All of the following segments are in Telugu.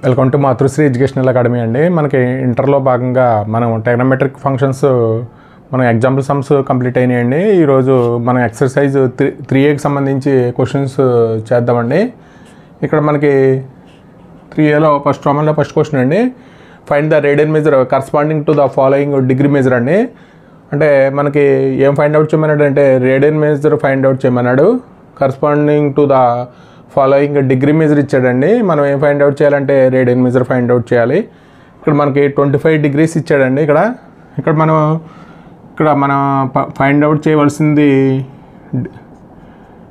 Welcome to Matrusri educational academy అండి. మనకి ఇంటర్లో భాగంగా మనం ట్రిగ్నోమెట్రిక్ ఫంక్షన్స్ మనం ఎగ్జాంపుల్ సమ్స్ కంప్లీట్ అయినాయండి. ఈరోజు మనం ఎక్సర్సైజ్ 3Aకి సంబంధించి క్వశ్చన్స్ చేద్దామండి. ఇక్కడ మనకి 3Aలో ఫస్ట్ రోమన్లో ఫస్ట్ క్వశ్చన్ అండి, find the radian measure corresponding to the following degree measure అండి. అంటే మనకి ఏం ఫైండ్ అవుట్ చేయమన్నాడు అంటే రేడియన్ మెజర్ ఫైండ్ అవుట్ చేయమన్నాడు. Corresponding to the following degree measure ఇచ్చాడండి. మనం ఏం ఫైండ్ అవుట్ చేయాలంటే రేడియన్ మెజర్ ఫైండ్ అవుట్ చేయాలి. ఇక్కడ మనకి 25 డిగ్రీస్ ఇచ్చాడండి. ఇక్కడ మనం ఫైండ్ అవుట్ చేయవలసింది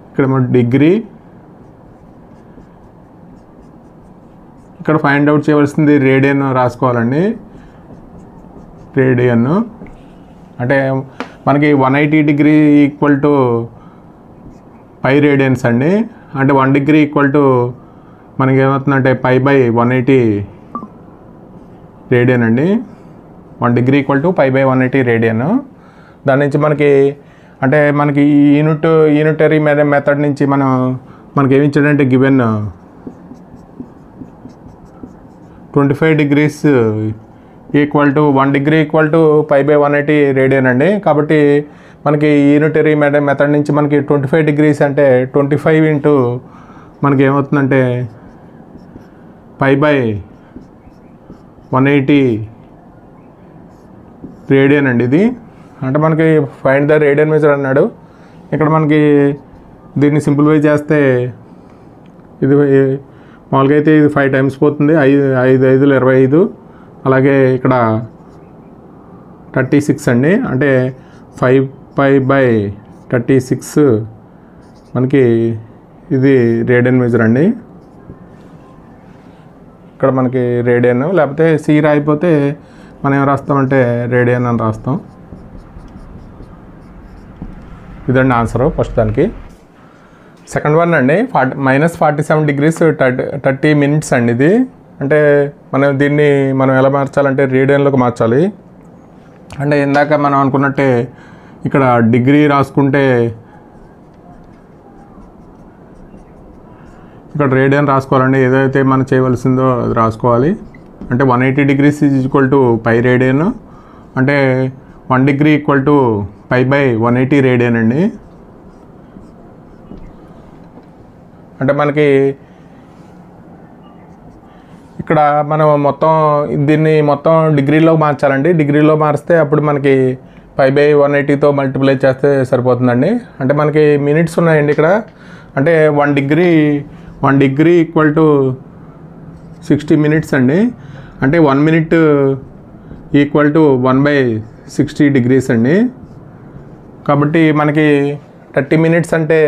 ఇక్కడ మన డిగ్రీ, ఇక్కడ ఫైండ్ అవుట్ చేయవలసింది రేడియన్ రాసుకోవాలండి. రేడియన్ అంటే మనకి 180 degree equal to pi radians అండి. అంటే 1 డిగ్రీ ఈక్వల్ టు మనకి ఏమవుతుందంటే π/180 రేడియన్ అండి. 1 డిగ్రీ ఈక్వల్ టు π/180 రేడియన్. దాని నుంచి మనకి యూనిటరీ మెథడ్ నుంచి మనకి ఏమి ఇచ్చాడంటే given 25 degrees equal to 1 degree equal to π/180 radian అండి. కాబట్టి మనకి యూనిటరీ మెథడ్ నుంచి మనకి 25 డిగ్రీస్ అంటే 25 ఇంటూ మనకి ఏమవుతుందంటే π/180 రేడియన్ అండి. ఇది అంటే మనకి ఫైండ్ ద రేడియన్ మెజర్ అన్నాడు. ఇక్కడ మనకి దీన్ని సింప్లిఫై చేస్తే ఇది మామూలుగా అయితే ఇది 5 టైమ్స్ పోతుంది. 5 5 25, అలాగే ఇక్కడ 36 అండి. అంటే 5π/36 మనకి ఇది రేడియన్ మెజర్ అండి. ఇక్కడ మనకి రేడియన్, లేకపోతే సి రాయిపోతే మనం ఏం రాస్తామంటే రేడియన్ అని రాస్తాం. ఇదండి ఆన్సర్ ఫస్ట్ దానికి. సెకండ్ వన్ అండి, -47 డిగ్రీస్ 30 మినిట్స్ అండి. ఇది అంటే దీన్ని మనం ఎలా మార్చాలంటే రేడియన్లోకి మార్చాలి. అంటే ఇందాక మనం అనుకున్నట్టే ఇక్కడ డిగ్రీ రాసుకుంటే ఇక్కడ రేడియన్ రాసుకోవాలండి. ఏదైతే మనం చేయవలసిందో అది రాసుకోవాలి. అంటే 180 degrees equal to pi radian, అంటే 1 డిగ్రీ ఈక్వల్ టు π/180 రేడియన్ అండి. అంటే మనకి ఇక్కడ మనం దీన్ని మొత్తం డిగ్రీలో మార్చాలండి. డిగ్రీలో మారిస్తే అప్పుడు మనకి π/180తో మల్టిప్లై చేస్తే సరిపోతుందండి. అంటే మనకి మినిట్స్ ఉన్నాయండి ఇక్కడ. అంటే 1 డిగ్రీ ఈక్వల్ టు 60 మినిట్స్ అండి. అంటే 1 మినిట్ ఈక్వల్ టు 1/60 డిగ్రీస్ అండి. కాబట్టి మనకి 30 మినిట్స్ అంటే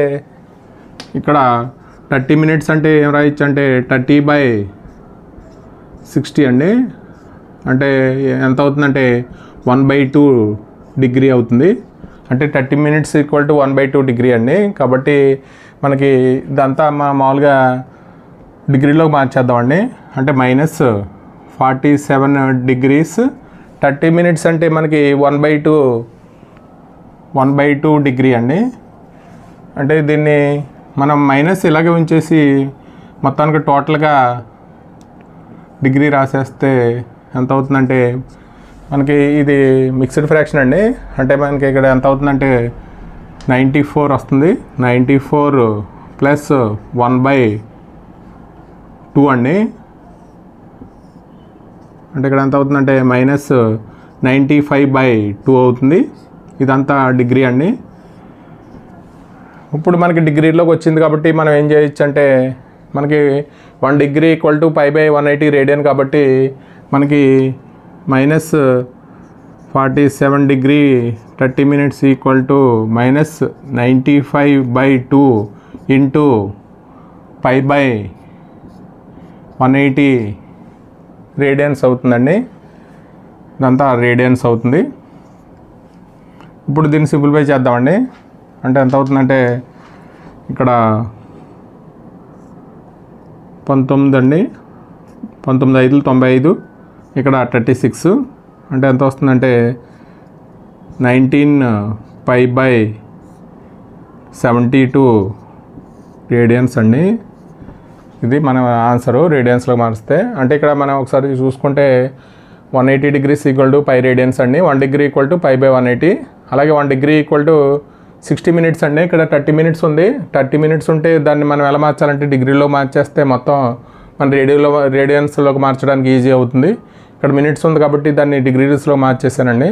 ఇక్కడ 30 మినిట్స్ అంటే ఏం రాయొచ్చు అంటే 30/60 అండి. అంటే ఎంత అవుతుందంటే 1/2 డిగ్రీ అవుతుంది. అంటే 30 మినిట్స్ ఈక్వల్ టు 1/2 డిగ్రీ అండి. కాబట్టి మనకి ఇదంతా మామూలుగా డిగ్రీలో మార్చేద్దామండి. అంటే -47 డిగ్రీస్ 30 మినిట్స్ అంటే మనకి 1/2 డిగ్రీ అండి. అంటే దీన్ని మనం మైనస్ ఇలాగే ఉంచేసి మొత్తానికి టోటల్గా డిగ్రీ రాసేస్తే ఎంత అవుతుందంటే మనకి ఇది మిక్స్డ్ ఫ్రాక్షన్ అండి. అంటే మనకి ఇక్కడ ఎంత అవుతుందంటే 94 వస్తుంది. 94 ప్లస్ 1/2 అండి. అంటే ఇక్కడ ఎంత అవుతుందంటే -95/2 అవుతుంది. ఇదంతా డిగ్రీ అండి. ఇప్పుడు మనకి డిగ్రీలోకి వచ్చింది కాబట్టి మనం ఏం చేయొచ్చు అంటే మనకి 1 డిగ్రీ ఈక్వల్ టు π/180 రేడియన్ కాబట్టి మనకి -47 degree 30 minutes equal to -95/2 into π/180 radians అవుతుందండి. ఇదంతా రేడియన్స్ అవుతుంది. ఇప్పుడు దీన్ని సింప్లిఫై చేద్దామండి. అంటే ఎంత అవుతుందంటే ఇక్కడ 19 అండి. 19 5 95, ఇక్కడ 36 అంటే ఎంత వస్తుందంటే 19π/72 రేడియన్స్ అండి. ఇది మన ఆన్సరు రేడియన్స్లో మారిస్తే. అంటే ఇక్కడ మనం ఒకసారి చూసుకుంటే 180 degrees equal to pi radians అండి, 1 degree equal to pi by 180. అలాగే 1 degree ఈక్వల్ టు 60 minutes అండి. ఇక్కడ 30 minutes ఉంది. 30 minutes ఉంటే దాన్ని మనం ఎలా మార్చాలంటే డిగ్రీలో మార్చేస్తే మొత్తం మన రేడియన్స్లోకి మార్చడానికి ఈజీ అవుతుంది. ఇక్కడ మినిట్స్ ఉంది కాబట్టి దాన్ని డిగ్రీస్లో మార్చేసానండి.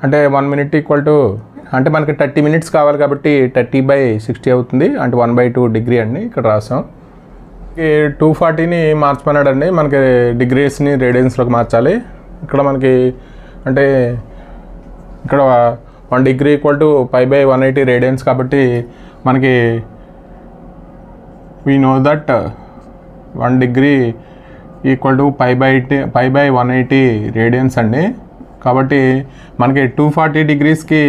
అంటే 1 minute ఈక్వల్ టు, అంటే మనకి 30 minutes కావాలి కాబట్టి 30/60 అవుతుంది, అంటే 1/2 degree అండి ఇక్కడ రాసాం. 240ని మార్చమన్నాడండి, మనకి డిగ్రీస్ని రేడియన్స్లోకి మార్చాలి. ఇక్కడ మనకి అంటే ఇక్కడ 1 degree equal to pi by 180 radians కాబట్టి మనకి we know that 1 degree equal to pi by 180 radians అండి. కాబట్టి మనకి 240 degreesకి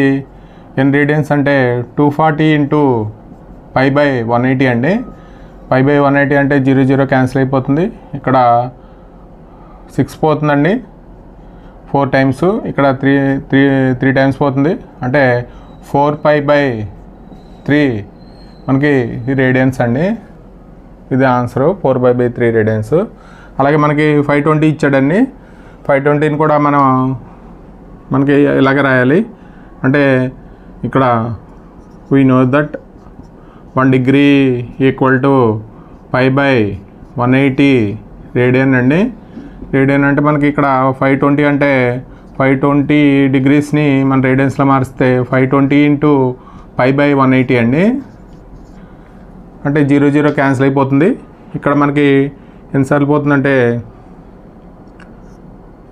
ఎన్ని రేడియన్స్ అంటే 240 ఇంటూ పై బై 180 అండి. పై బై 180 అంటే 0 0 క్యాన్సిల్ అయిపోతుంది. ఇక్కడ 6 పోతుందండి, 4 times. ఇక్కడ 3 times పోతుంది, అంటే 4π/3 మనకి రేడియన్స్ అండి. ఇది ఆన్సరు, 4π/3 రేడియన్స్. అలాగే మనకి 520 ఇచ్చాడండి. 520ని కూడా మనకి ఇలాగే రాయాలి. అంటే ఇక్కడ we know that 1 degree equal to pi by 180 radian అండి. రేడియన్ అంటే మనకి ఇక్కడ 520 అంటే 520 degreesని మన రేడియన్స్లో మారిస్తే 520 ఇంటూ పై బై 180 అండి. అంటే 0 0 క్యాన్సిల్ అయిపోతుంది. ఇక్కడ మనకి ఎన్నిసార్లు పోతుందంటే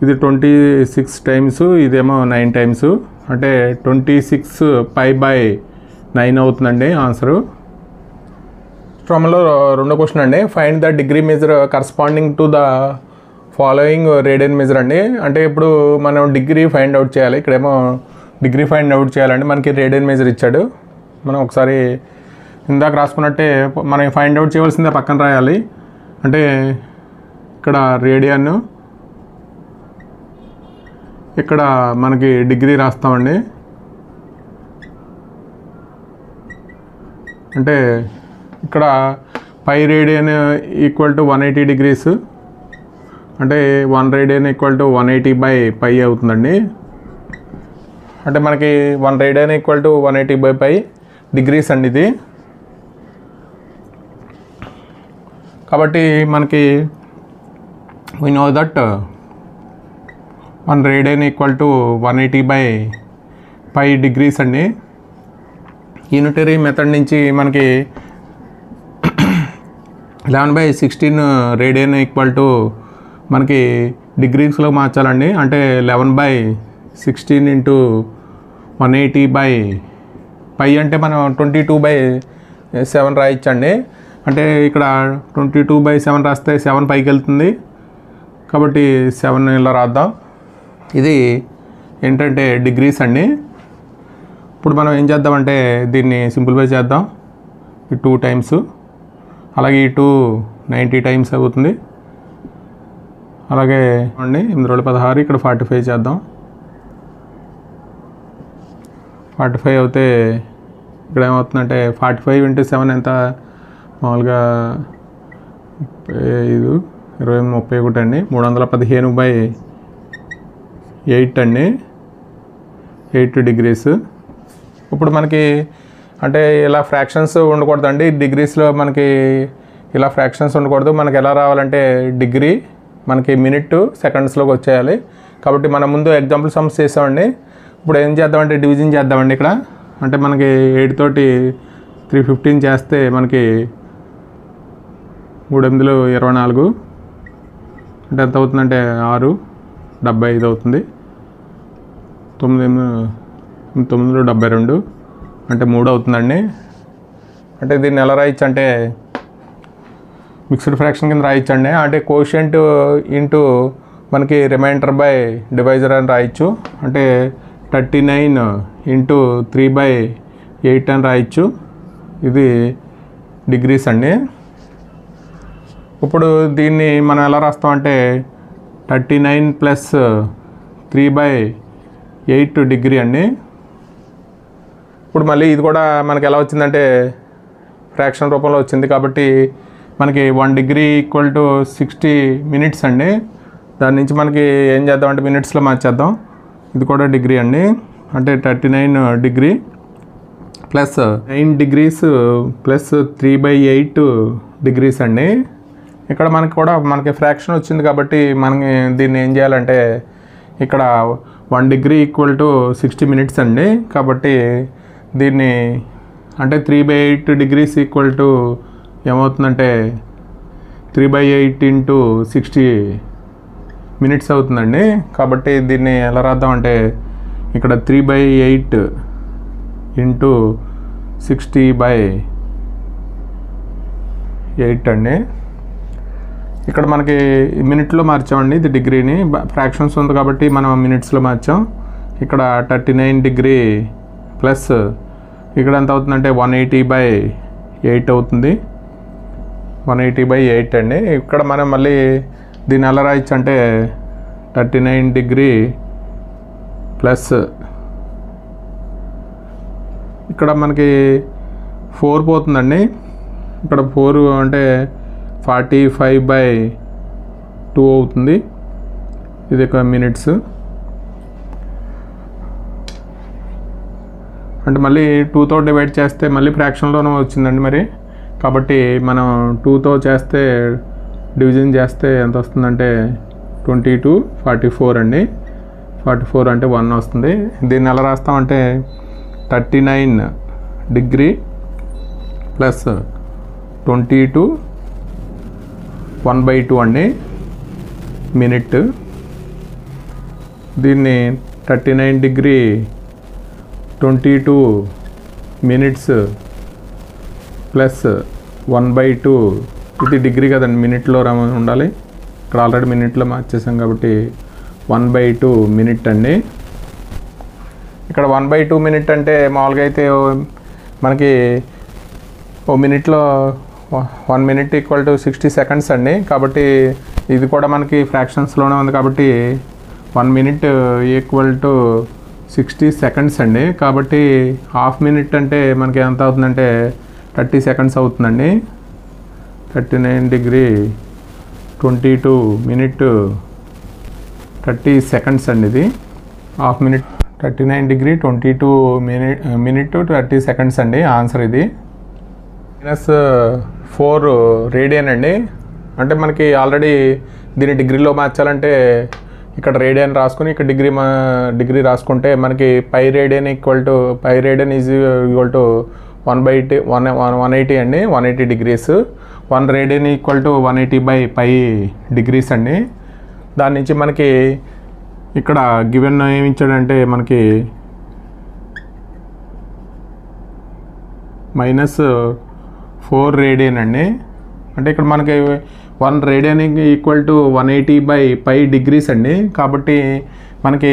ఇది 26 times, ఇదేమో 9 times, అంటే 26π/9 అవుతుందండి ఆన్సరు. ఫ్రమ్లో రెండో క్వశ్చన్ అండి, find the degree measure corresponding to the following radian measure అండి. అంటే ఇప్పుడు మనం డిగ్రీ ఫైండ్ అవుట్ చేయాలి. ఇక్కడేమో డిగ్రీ ఫైండ్ అవుట్ చేయాలండి, మనకి రేడియన్ మెజర్ ఇచ్చాడు. మనం ఒకసారి ఇందాక రాసుకున్నట్టే మనం ఫైండ్ అవుట్ చేయవలసిందే పక్కన రాయాలి. అంటే ఇక్కడ రేడియన్, ఇక్కడ మనకి డిగ్రీ రాస్తామండి. అంటే ఇక్కడ పై రేడియన్ ఈక్వల్ టు 180 degrees, అంటే 1 రేడియన్ ఈక్వల్ టు 180/π అవుతుందండి. అంటే మనకి 1 రేడియన్ ఈక్వల్ టు 180/π degrees అండి ఇది. కాబట్టి మనకి we know that 1 radian equal to 180/π degrees అండి. యూనిటరీ మెథడ్ నుంచి మనకి 11/16 రేడియన్ ఈక్వల్ టు మనకి డిగ్రీస్లో మార్చాలండి. అంటే 11/16 ఇంటూ 180/π అంటే మనం 22/7 రాయొచ్చండి. అంటే ఇక్కడ 22/7 రాస్తే 7 పైకి వెళ్తుంది కాబట్టి 7 ఇలా రాద్దాం. ఇది ఏంటంటే డిగ్రీస్ అండి. ఇప్పుడు మనం ఏం చేద్దామంటే దీన్ని సింప్లిఫై చేద్దాం. ఈ 2 times, అలాగే ఈ 2 90 times అవుతుంది. అలాగే అండి 816, ఇక్కడ 45 చేద్దాం. 45 అవుతే ఇక్కడ ఏమవుతుందంటే 45 × 7 ఎంత, మామూలుగా 35 20 31 అండి, 315/8 అండి, 8 degrees. ఇప్పుడు మనకి అంటే ఇలా ఫ్రాక్షన్స్ ఉండకూడదండి డిగ్రీస్లో, మనకి ఇలా ఫ్రాక్షన్స్ ఉండకూడదు. మనకి ఎలా రావాలంటే డిగ్రీ మనకి మినిట్ సెకండ్స్లోకి వచ్చేయాలి. కాబట్టి మనం ముందు ఎగ్జాంపుల్ సమ్స్ చేసామండి. ఇప్పుడు ఏం చేద్దామంటే డివిజన్ చేద్దామండి. ఇక్కడ అంటే మనకి 8 తోటి 315 చేస్తే మనకి 3 8 24, అంటే ఎంత అవుతుందంటే 6 75 అవుతుంది. 9 9 72 అంటే 3 అవుతుందండి. అంటే దీన్ని ఎలా రాయొచ్చు అంటే మిక్స్డ్ ఫ్రాక్షన్ కింద రాయొచ్చండి. అంటే కోషియంట్ ఇంటూ మనకి రిమైండర్ బై డివైజర్ అని రాయొచ్చు. అంటే 39 ఇంటూ 3/8 అని రాయొచ్చు. ఇది డిగ్రీస్ అండి. ఇప్పుడు దీన్ని మనం ఎలా రాస్తామంటే 39 + 3/8 డిగ్రీ అండి. ఇప్పుడు మళ్ళీ ఇది కూడా మనకి ఎలా వచ్చిందంటే ఫ్రాక్షన్ రూపంలో వచ్చింది కాబట్టి మనకి 1 డిగ్రీ ఈక్వల్ టు 60 మినిట్స్ అండి. దాని నుంచి మనకి ఏం చేద్దాం అంటే మినిట్స్లో మార్చేద్దాం. ఇది కూడా డిగ్రీ అండి, అంటే 39 degree plus 9 degrees plus 3/8 degrees అండి. ఇక్కడ మనకి ఫ్రాక్షన్ వచ్చింది కాబట్టి మనకి దీన్ని ఏం చేయాలంటే ఇక్కడ 1 డిగ్రీ ఈక్వల్ టు 60 మినిట్స్ అండి. కాబట్టి దీన్ని అంటే 3/8 డిగ్రీస్ ఈక్వల్ టు ఏమవుతుందంటే 3/8 ఇంటూ 60 మినిట్స్ అవుతుందండి. కాబట్టి దీన్ని ఎలా రాద్దాం అంటే ఇక్కడ 3/8 ఇంటూ 60/8 అండి. ఇక్కడ మనకి మినిట్లో మార్చామండి, ఇది డిగ్రీని ఫ్రాక్షన్స్ ఉంది కాబట్టి మనం మినిట్స్లో మార్చాం. ఇక్కడ 39 డిగ్రీ ప్లస్ ఇక్కడ ఎంత అవుతుందంటే 180/8 అవుతుంది. 180/8 అండి. ఇక్కడ మనం మళ్ళీ దీన్ని ఎలా రాయొచ్చు అంటే 39 డిగ్రీ ప్లస్ ఇక్కడ మనకి 4 పోతుందండి. ఇక్కడ 4 అంటే 45/2 అవుతుంది. ఇది ఒక మినిట్స్. అంటే మళ్ళీ 2తో డివైడ్ చేస్తే మళ్ళీ ఫ్రాక్షన్లోనే వచ్చిందండి మరి. కాబట్టి మనం 2తో చేస్తే డివిజన్ చేస్తే ఎంత వస్తుందంటే 22/44 అండి. 44 అంటే 1 వస్తుంది. దీన్ని ఎలా రాస్తామంటే 39 డిగ్రీ ప్లస్ 22 1/2 అండి మినిట్. దీన్ని 39 డిగ్రీ 22 మినిట్స్ ప్లస్ 1/2 ఇది డిగ్రీ కదండి, మినిట్లో ఉండాలి. ఇక్కడ ఆల్రెడీ మినిట్లో మార్చేసాం కాబట్టి 1/2 మినిట్ అండి. ఇక్కడ 1/2 మినిట్ అంటే మామూలుగా అయితే మనకి ఓ మినిట్లో 1 మినిట్ ఈక్వల్ టు 60 సెకండ్స్ అండి. కాబట్టి ఇది కూడా మనకి ఫ్రాక్షన్స్లోనే ఉంది కాబట్టి 1 మినిట్ ఈక్వల్ టు 60 సెకండ్స్ అండి. కాబట్టి హాఫ్ మినిట్ అంటే మనకి ఎంత అవుతుందంటే 30 సెకండ్స్ అవుతుందండి. 39 డిగ్రీ 22 మినిట్ 30 సెకండ్స్ అండి. ఇది half minute. 39 degree 22 minute 30 seconds అండి ఆన్సర్. ఇది -4 రేడియన్ అండి. అంటే మనకి ఆల్రెడీ దీన్ని డిగ్రీలో మార్చాలంటే ఇక్కడ రేడియన్ రాసుకుని ఇక్కడ డిగ్రీ రాసుకుంటే మనకి pi radian equal to is equal to 180 అండి. 180 degrees. 1 radian equal to 180/π degrees అండి. దాని నుంచి మనకి ఇక్కడ గివెన్ ఏమి ఇచ్చాడంటే మనకి -4 రేడియన్ అండి. అంటే ఇక్కడ మనకి 1 రేడియన్ ఈక్వల్ టు 180/π డిగ్రీస్ అండి. కాబట్టి మనకి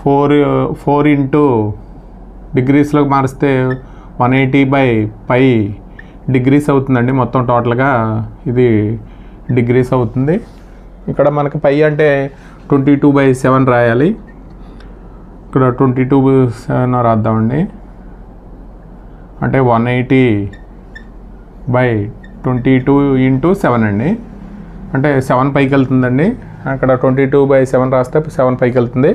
4 ఇంటూ డిగ్రీస్లోకి మారిస్తే 180/π డిగ్రీస్ అవుతుందండి. మొత్తం టోటల్గా ఇది డిగ్రీస్ అవుతుంది. ఇక్కడ మనకి పై అంటే 22/7 రాయాలి. ఇక్కడ 22/7 రాద్దామండి. అంటే 180/22 ఇంటూ 7 అండి. అంటే 7 పైకి వెళ్తుందండి. అక్కడ 22/7 రాస్తే 7 పైకి వెళ్తుంది.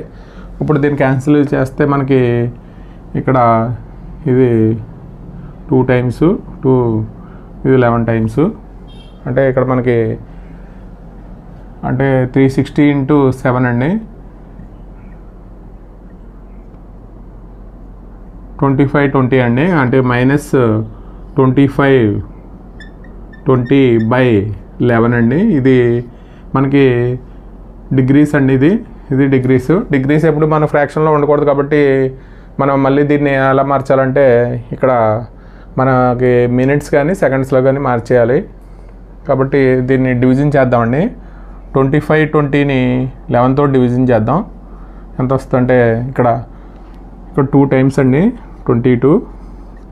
ఇప్పుడు దీన్ని క్యాన్సిల్ చేస్తే మనకి ఇక్కడ ఇది 2 టైమ్స్ 2 ఇది 11 టైమ్స్. అంటే ఇక్కడ మనకి అంటే 360 ఇంటూ 7 అండి. 25/20 అండి. అంటే -25/20/11 అండి. ఇది మనకి డిగ్రీస్ అండి. ఇది డిగ్రీస్ ఎప్పుడు మన ఫ్రాక్షన్లో ఉండకూడదు కాబట్టి మనం మళ్ళీ దీన్ని ఎలా మార్చాలంటే ఇక్కడ మనకి మినిట్స్ కానీ సెకండ్స్లో కానీ మార్చేయాలి. కాబట్టి దీన్ని డివిజన్ చేద్దామండి. 25/20ని 11తో డివిజన్ చేద్దాం. ఎంత వస్తుందంటే ఇక్కడ 2 టైమ్స్ అండి 22.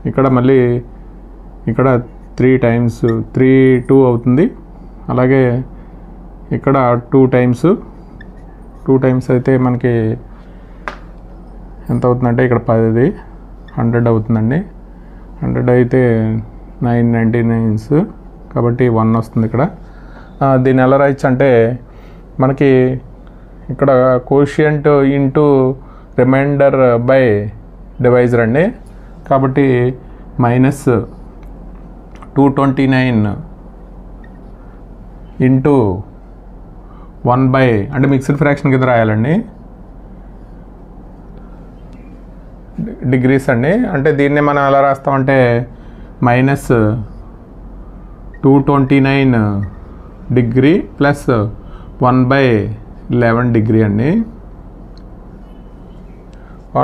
ఇక్కడ మళ్ళీ ఇక్కడ 3 టైమ్స్ 3 అవుతుంది. అలాగే ఇక్కడ 2 టైమ్స్ అయితే మనకి ఎంత అవుతుందంటే ఇక్కడ 10 100 అవుతుందండి. 100 అయితే 999 కాబట్టి 1 వస్తుంది ఇక్కడ. దీన్ని ఎలా రాయొచ్చు అంటే మనకి ఇక్కడ quotient into reminder by divisor అండి. కాబట్టి -229 ఇంటూ 1 బై అంటే మిక్స్డ్ ఫ్రాక్షన్ కింద రాయాలండి, డిగ్రీస్ అండి. అంటే దీన్ని మనం ఎలా రాస్తామంటే -229 డిగ్రీ ప్లస్ 1/11 డిగ్రీ అండి.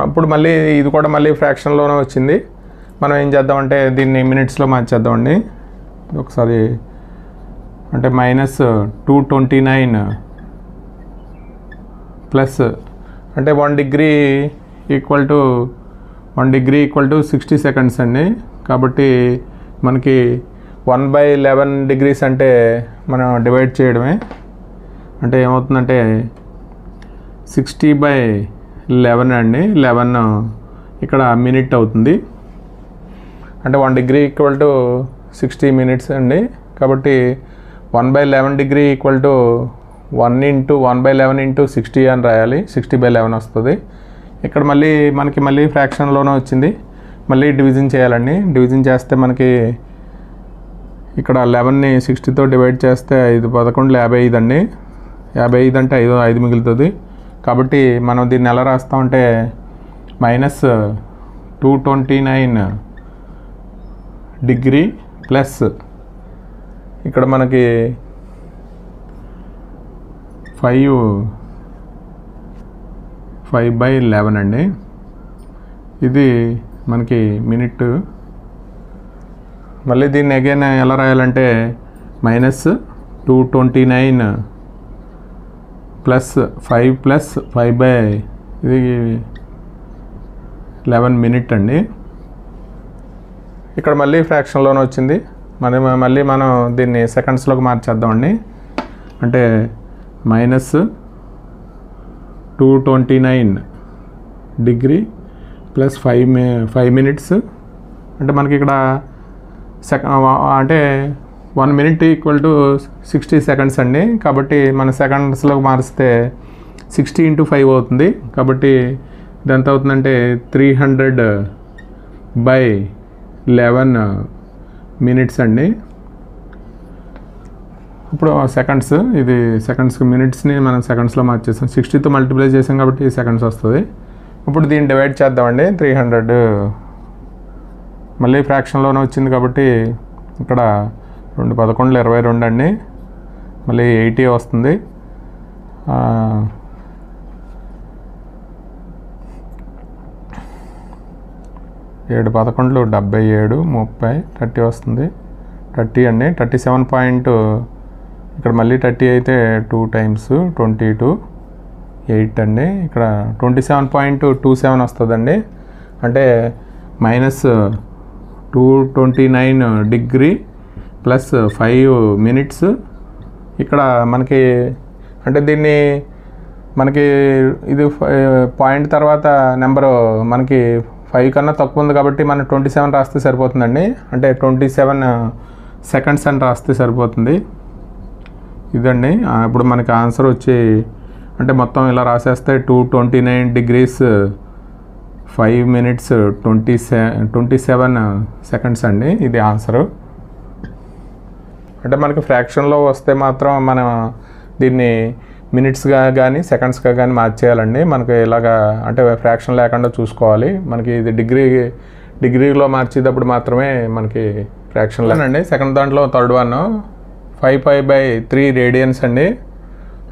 ఇప్పుడు మళ్ళీ ఇది కూడా మళ్ళీ ఫ్రాక్షన్లోనే వచ్చింది. మనం ఏం చేద్దామంటే దీన్ని మినిట్స్లో మార్చేద్దామండి ఒకసారి. అంటే -229 ప్లస్ అంటే 1 డిగ్రీ ఈక్వల్ టు 60 సెకండ్స్ అండి. కాబట్టి మనకి 1/11 డిగ్రీస్ అంటే మనం డివైడ్ చేయడమే. అంటే ఏమవుతుందంటే 60/11 అండి. 11 ఇక్కడ మినిట్ అవుతుంది. అంటే 1 డిగ్రీ ఈక్వల్ టు 60 మినిట్స్ అండి. కాబట్టి 1/11 degree equal to 1 into 1/11 into 60 అని రాయాలి. 60/11 వస్తుంది. ఇక్కడ మనకి ఫ్రాక్షన్లోనే వచ్చింది. మళ్ళీ డివిజన్ చేయాలండి. డివిజన్ చేస్తే మనకి ఇక్కడ 11ని 60తో డివైడ్ చేస్తే 5 11 55 అండి. 55 అంటే 5 మిగులుతుంది. కాబట్టి మనం దీన్ని ఎలా రాస్తామంటే -229 డిగ్రీ ప్లస్ ఇక్కడ మనకి 5/11 అండి. ఇది మనకి మినిట్. మళ్ళీ దీన్ని అగైన్ ఎలా రాయాలంటే -229 ప్లస్ 5 ప్లస్ 5/11 మినిట్ అండి. ఇక్కడ మళ్ళీ ఫ్రాక్షన్లోనే వచ్చింది. మళ్ళీ మనం దీన్ని సెకండ్స్లోకి మార్చేద్దామండి. అంటే -229 డిగ్రీ ప్లస్ 5 మినిట్స్ అంటే మనకి ఇక్కడ అంటే 1 మినిట్ ఈక్వల్ టు 60 సెకండ్స్ అండి. కాబట్టి మన సెకండ్స్లోకి మారిస్తే 60 × 5 అవుతుంది. కాబట్టి ఇది ఎంత అవుతుందంటే 300/11 మినిట్స్ అండి. ఇప్పుడు సెకండ్స్, ఇది సెకండ్స్కి మినిట్స్ని మనం సెకండ్స్లో మార్చేసాం. 60తో మల్టిప్లై చేసాం కాబట్టి సెకండ్స్ వస్తుంది. ఇప్పుడు దీన్ని డివైడ్ చేద్దామండి. 300 మళ్ళీ ఫ్రాక్షన్లోనే వచ్చింది కాబట్టి ఇక్కడ 2 11 22 అండి. మళ్ళీ 80 వస్తుంది. 7 11 77 30 30 వస్తుంది. 30 అండి. 37 ఇక్కడ మళ్ళీ 30 అయితే 2 టైమ్స్ 22 8 అండి. ఇక్కడ 27.27 వస్తుందండి. అంటే -229 డిగ్రీ ప్లస్ 5 మినిట్స్. ఇక్కడ మనకి అంటే దీన్ని మనకి ఇది పాయింట్ తర్వాత నెంబరు మనకి 5 కన్నా తక్కువ ఉంది కాబట్టి మనం 27 రాస్తే సరిపోతుందండి. అంటే 27 సెకండ్స్ అని రాస్తే సరిపోతుంది. ఇదండి. ఇప్పుడు మనకి ఆన్సర్ వచ్చి అంటే మొత్తం ఇలా రాసేస్తే 229 డిగ్రీస్ 5 మినిట్స్ 27 సెకండ్స్ అండి. ఇది ఆన్సరు. అంటే మనకి ఫ్రాక్షన్లో వస్తే మాత్రం మనం దీన్ని మినిట్స్గా కానీ సెకండ్స్గా కానీ మార్చేయాలండి. మనకి ఇలాగా అంటే ఫ్రాక్షన్ లేకుండా చూసుకోవాలి. మనకి ఇది డిగ్రీలో మార్చేటప్పుడు మాత్రమే మనకి ఫ్రాక్షన్ లేనండి. సెకండ్ దాంట్లో థర్డ్ వన్ 5π/3 రేడియన్స్ అండి.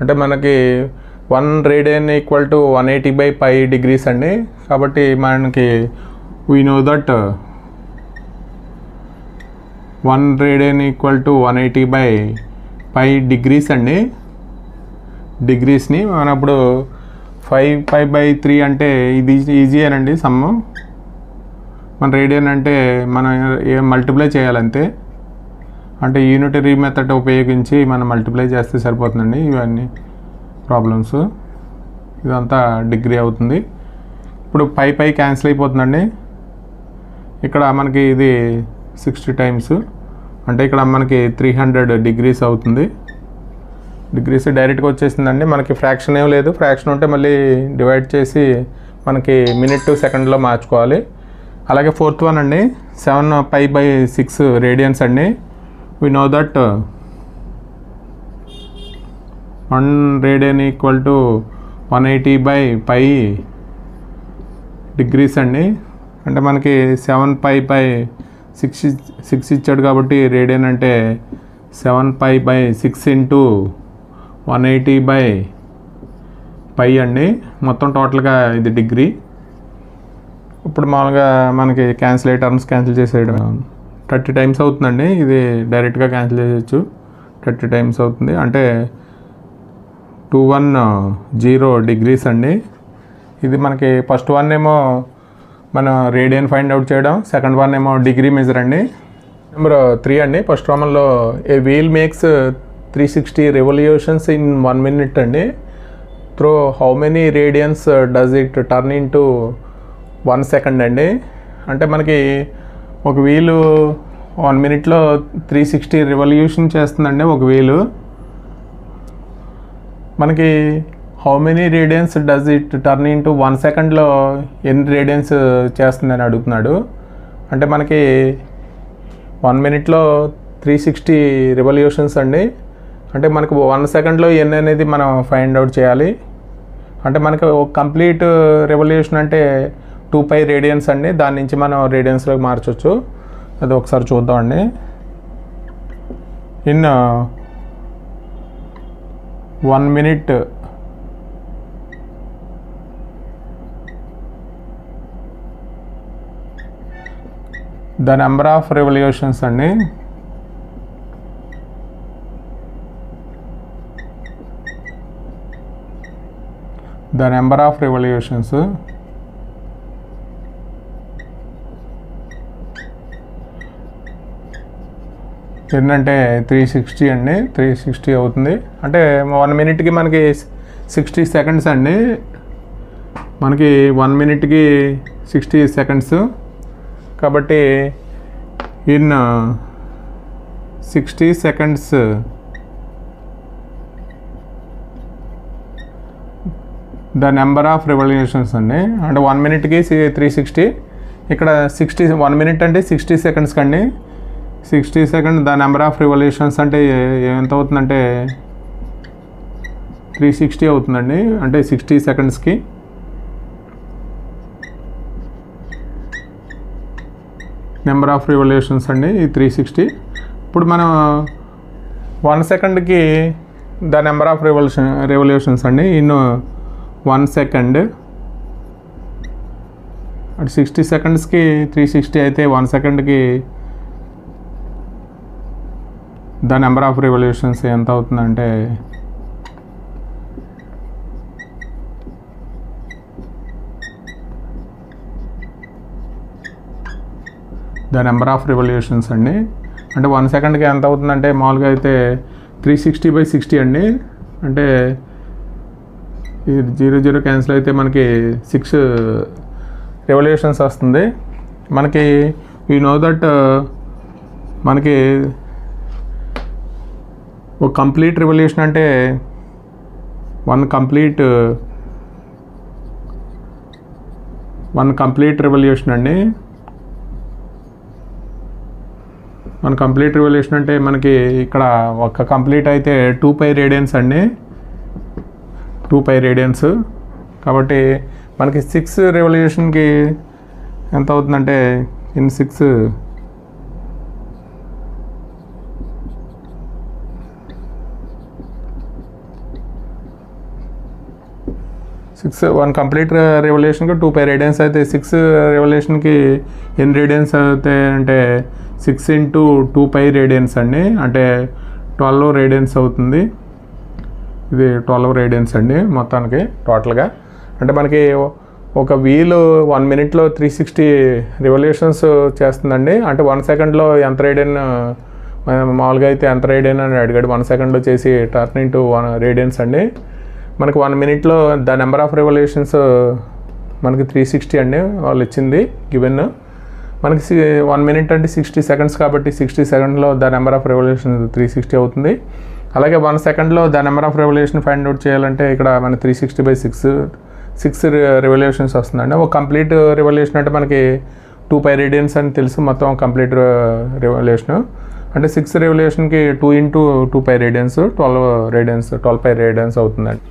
అంటే మనకి 1 రేడియన్ ఈక్వల్ టు 180/π డిగ్రీస్ అండి. కాబట్టి మనకి we know that 1 radian equal to 180/π degrees అండి. డిగ్రీస్ని మనం ఇప్పుడు 5π/3 అంటే ఇది ఈజీ అనండి సమ్ము. మన రేడియన్ అంటే మనం మల్టిప్లై చేయాలంతే. అంటే యూనిటరీ మెథడ్ ఉపయోగించి మనం మల్టిప్లై చేస్తే సరిపోతుందండి. ఇవన్నీ ప్రాబ్లమ్స్ ఇదంతా డిగ్రీ అవుతుంది. ఇప్పుడు పై క్యాన్సిల్ అయిపోతుందండి. ఇక్కడ మనకి ఇది 60 టైమ్స్ అంటే ఇక్కడ మనకి 300 degrees అవుతుంది. డిగ్రీస్ డైరెక్ట్గా వచ్చేసిందండి. మనకి ఫ్రాక్షన్ ఏం లేదు. ఫ్రాక్షన్ ఉంటే మళ్ళీ డివైడ్ చేసి మనకి మినిట్ టు సెకండ్లో మార్చుకోవాలి. అలాగే ఫోర్త్ వన్ అండి, 7π/6 రేడియన్స్ అండి. We know that 1 radian equal to 180/π degrees అండి. అంటే మనకి 7π/6 ఇచ్చాడు కాబట్టి రేడియన్ అంటే 7π/6 ఇంటూ 180/π అండి. మొత్తం టోటల్గా ఇది డిగ్రీ. ఇప్పుడు మామూలుగా మనకి టర్మ్స్ క్యాన్సిల్ చేసేయడం 30 times అవుతుందండి. ఇది డైరెక్ట్గా క్యాన్సిల్ చేసేయచ్చు. 30 times అవుతుంది అంటే 210 degrees అండి. ఇది మనకి ఫస్ట్ వన్ ఏమో మనం రేడియన్ ఫైండ్ అవుట్ చేయడం, సెకండ్ వన్ ఏమో డిగ్రీ మెజర్ అండి. నెంబర్ 3 అండి. ఫస్ట్ ప్రాబ్లంలో a wheel makes 360 revolutions in 1 minute అండి. Through how many radians does it turn in to 1 second అండి. అంటే మనకి ఒక వీలు 1 minute 360 revolution చేస్తుందండి. ఒక వీలు మనకి how many radians does it turn in to 1 second ఎన్ని రేడియన్స్ చేస్తుందని అడుగుతున్నాడు. అంటే మనకి 1 minute 360 revolutions అండి. అంటే మనకు 1 second ఎన్ని అనేది మనం ఫైండ్ అవుట్ చేయాలి. అంటే మనకు ఒక కంప్లీట్ రెవల్యూషన్ అంటే 2π రేడియన్స్ అండి. దాని నుంచి మనం రేడియన్స్లోకి మార్చవచ్చు. అది ఒకసారి చూద్దామండి. In 1 minute the number of revolutions అండి. ద నెంబర్ ఆఫ్ రెవల్యూషన్స్ ఏంటంటే 360 అండి. 360 అవుతుంది. అంటే 1 minute మనకి 60 seconds అండి. మనకి 1 minute 60 seconds కాబట్టి in 60 seconds the number of revolutions అండి. అంటే 1 minute 360. ఇక్కడ 1 minute అంటే 60 seconds కండి. 60 seconds the number of revolutions అంటే ఎంత అవుతుందంటే 360 అవుతుందండి. అంటే 60 secondsకి నెంబర్ ఆఫ్ రెవల్యూషన్స్ అండి ఈ 360. ఇప్పుడు మనం 1 secondకి ద నెంబర్ ఆఫ్ రెవల్యూషన్స్ అండి ఇన్ 1 second. అంటే 60 secondsకి 360 అయితే 1 secondకి ద నెంబర్ ఆఫ్ రెవల్యూషన్స్ ఎంత అవుతుందంటే ద నెంబర్ ఆఫ్ రెవల్యూషన్స్ అండి. అంటే 1 secondకి ఎంత అవుతుందంటే మామూలుగా అయితే 360/60 అండి. అంటే ఈ 0 క్యాన్సిల్ అయితే మనకి 6 రెవల్యూషన్స్ వస్తుంది. మనకి వీ నో దట్ మనకి ఒక కంప్లీట్ రెవల్యూషన్ అంటే 1 కంప్లీట్ రెవల్యూషన్ అండి. 1 కంప్లీట్ రెవల్యూషన్ అంటే మనకి ఇక్కడ ఒక కంప్లీట్ అయితే 2π రేడియన్స్ అండి. 2π రేడియన్స్ కాబట్టి మనకి 6 రెవల్యూషన్కి ఎంత అవుతుందంటే ఇన్ 6 1 కంప్లీట్ రెవల్యూషన్కి 2π రేడియన్స్ అయితే 6 రెవల్యూషన్కి ఎన్ని రేడియన్స్ అవుతాయి అంటే 6 ఇంటూ 2π రేడియన్స్ అండి. అంటే 12 రేడియన్స్ అవుతుంది. ఇది 12 రేడియన్స్ అండి మొత్తానికి టోటల్గా. అంటే మనకి ఒక వీలు 1 minute 360 రెవల్యూషన్స్ చేస్తుందండి. అంటే 1 second ఎంత రేడియన్ మామూలుగా అయితే ఎంత రేడియన్ అని అడిగాడు. 1 second చేసి టర్న్ ఇంటూ 1 రేడియన్స్ అండి. మనకి 1 minute the number of revolutions మనకి 360 అండి వాళ్ళు ఇచ్చింది గివెన్. మనకి 1 minute అంటే 60 seconds కాబట్టి 60 secondsలో ద నెంబర్ ఆఫ్ రెవల్యూషన్ 360 అవుతుంది. అలాగే 1 secondలో the number of revolution find out చేయాలంటే ఇక్కడ మన 360/6 రెవల్యూషన్స్ వస్తుందండి. ఒక కంప్లీట్ రెవల్యూషన్ అంటే మనకి 2π radians అని తెలుసు, మొత్తం కంప్లీట్ రెవల్యూషన్ అంటే 6 రెవల్యూషన్కి 2 × 2π radians 12π radians అవుతుందండి.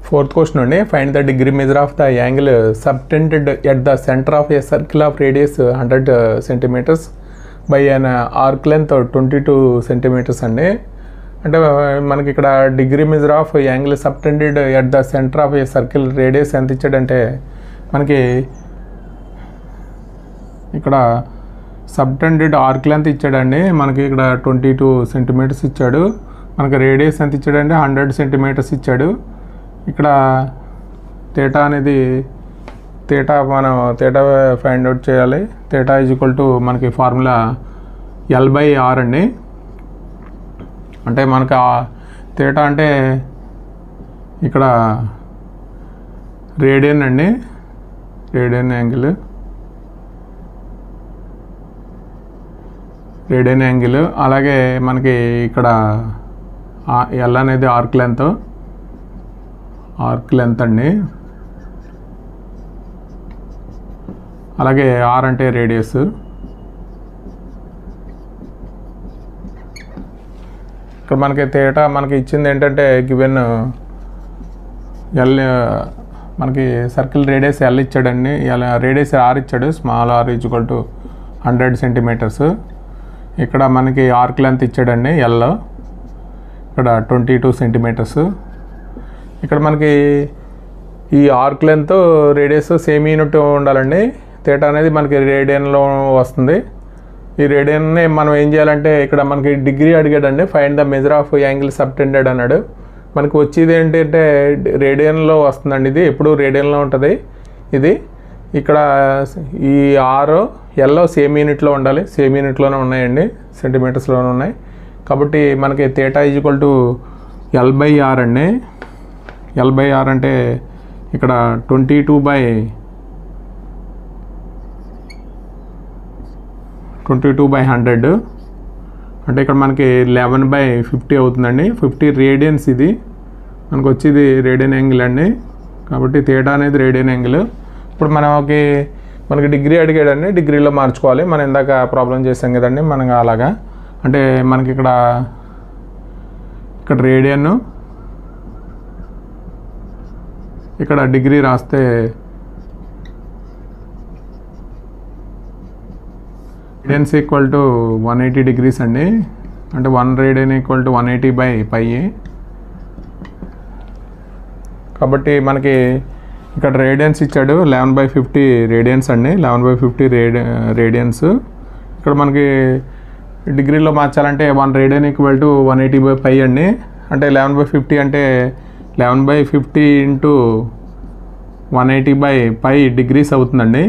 4th question అండి, find the degree measure of the angle subtended at the centre of A circle of radius 100 centimeters by an arc length 22 centimeters అండి. అంటే మనకి ఇక్కడ degree measure of angle subtended at the centre of a circle radius ఎంత ఇచ్చాడంటే మనకి ఇక్కడ సబ్టెండెడ్ ఆర్క్ లెంత్ ఇచ్చాడండి. మనకి ఇక్కడ 22 centimeters ఇచ్చాడు. మనకి రేడియస్ ఎంత ఇచ్చాడంటే 100 centimeters ఇచ్చాడు. ఇక్కడ థీటా అనేది మనం థీటా ఫైండ్ అవుట్ చేయాలి. థీటా ఈజ్ ఈక్వల్ టు మనకి ఫార్ములా L/R అండి. అంటే మనకి థీటా అంటే ఇక్కడ రేడియన్ అండి, రేడియన్ యాంగిల్. అలాగే మనకి ఇక్కడ L అనేది ఆర్క్ లెంత్ అండి. అలాగే R అంటే రేడియస్. ఇక్కడ మనకి థీటా మనకి ఇచ్చింది ఏంటంటే గివెన్ L, మనకి సర్కిల్ రేడియస్ L ఇచ్చాడండి, రేడియస్ R ఇచ్చాడు, small r is equal to 100 centimeters. ఇక్కడ మనకి ఆర్క్ లెంత్ ఇచ్చాడండి L, ఇక్కడ 22 centimeters. ఇక్కడ మనకి ఈ arc length radius same unit ఉండాలండి. థీటా అనేది మనకి రేడియన్లో వస్తుంది. ఈ రేడియన్ని మనం ఏం చేయాలంటే ఇక్కడ మనకి డిగ్రీ అడిగాడండి, find the measure of angle subtended అన్నాడు. మనకి వచ్చేది ఏంటంటే రేడియన్లో వస్తుందండి, ఇది ఎప్పుడు రేడియన్లో ఉంటుంది. ఇది ఇక్కడ ఈ L సేమ్ యూనిట్లో ఉండాలి, సేమ్ యూనిట్లోనే ఉన్నాయండి, సెంటీమీటర్స్లోనే ఉన్నాయి. కాబట్టి మనకి theta is equal to L/R అండి. L/R అంటే ఇక్కడ 22/100 అంటే ఇక్కడ మనకి 11/50 అవుతుందండి. 50 రేడియన్స్ ఇది మనకు వచ్చేది రేడియన్ యాంగిల్ అండి. కాబట్టి థీటా అనేది రేడియన్ యాంగిల్. ఇప్పుడు మనకి డిగ్రీ అడిగాడండి, డిగ్రీలో మార్చుకోవాలి. మనం ఇందాక ప్రాబ్లం చేసాం కదండి, మనం అలాగా అంటే మనకి ఇక్కడ రేడియన్, ఇక్కడ డిగ్రీ రాస్తే రేడియన్స్ ఈక్వల్ టు 180 degrees అండి. అంటే 1 radian ఈక్వల్ టు 180/π. కాబట్టి మనకి ఇక్కడ రేడియన్స్ ఇచ్చాడు 11/50 radians అండి, 11/50 రేడియన్స్. ఇక్కడ మనకి డిగ్రీలో మార్చాలంటే 1 radian ఈక్వల్ టు 180/π అండి. అంటే 11/50 అంటే 11/50 × 180/π degrees అవుతుందండి.